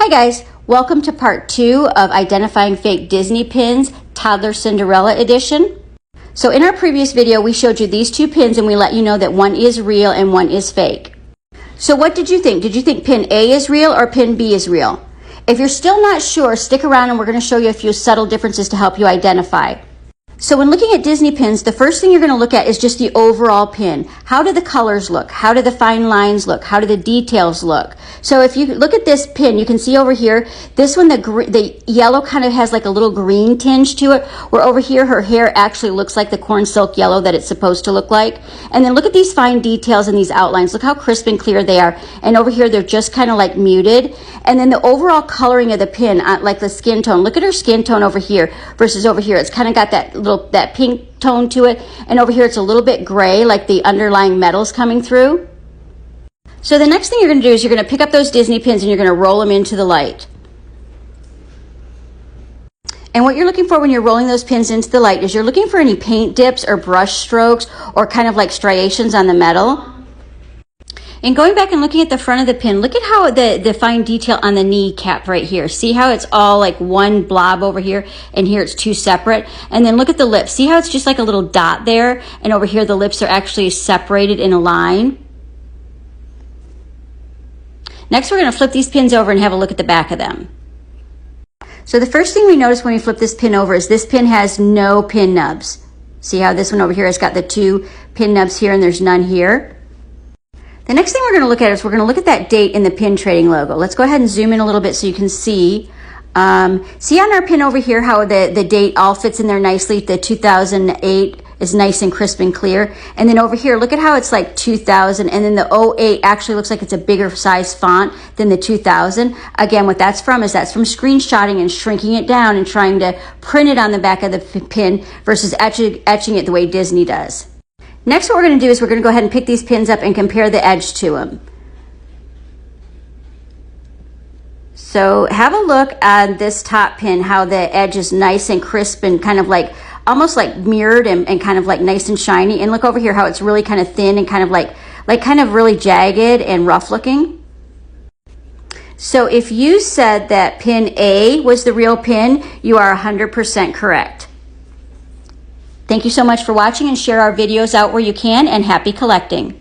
Hi guys, welcome to part 2 of identifying fake Disney pins, Toddler Cinderella edition. So in our previous video, we showed you these 2 pins and we let you know that one is real and one is fake. So what did you think? Did you think pin A is real or pin B is real? If you're still not sure, stick around and we're going to show you a few subtle differences to help you identify. So when looking at Disney pins, the first thing you're going to look at is just the overall pin. How do the colors look? How do the fine lines look? How do the details look? So if you look at this pin, you can see over here, this one, the yellow kind of has like a little green tinge to it, where over here her hair actually looks like the corn silk yellow that it's supposed to look like. And then look at these fine details and these outlines. Look how crisp and clear they are. And over here, they're just kind of like muted. And then the overall coloring of the pin, like the skin tone, look at her skin tone over here versus over here. It's kind of got that pink tone to it, and over here it's a little bit gray, like the underlying metals coming through. So the next thing you're going to do is you're going to pick up those Disney pins and you're going to roll them into the light. And what you're looking for when you're rolling those pins into the light is you're looking for any paint dips or brush strokes or kind of like striations on the metal. And going back and looking at the front of the pin, look at how the fine detail on the kneecap right here. See how it's all like one blob over here, and here it's 2 separate. And then look at the lips. See how it's just like a little dot there, and over here the lips are actually separated in a line. Next, we're going to flip these pins over and have a look at the back of them. So the first thing we notice when we flip this pin over is this pin has no pin nubs. See how this one over here has got the 2 pin nubs here and there's none here? The next thing we're going to look at is we're going to look at that date in the pin trading logo. Let's go ahead and zoom in a little bit so you can see. See on our pin over here how the date all fits in there nicely. The 2008 is nice and crisp and clear. And then over here, look at how it's like 2000. And then the 08 actually looks like it's a bigger size font than the 2000. Again, what that's from is that's from screenshotting and shrinking it down and trying to print it on the back of the pin versus etching it the way Disney does. Next, what we're going to do is we're going to go ahead and pick these pins up and compare the edge to them. So have a look at this top pin, how the edge is nice and crisp and kind of like, almost like mirrored and kind of like nice and shiny. And look over here how it's really kind of thin and kind of like kind of really jagged and rough looking. So if you said that pin A was the real pin, you are 100% correct. Thank you so much for watching, and share our videos out where you can, and happy collecting.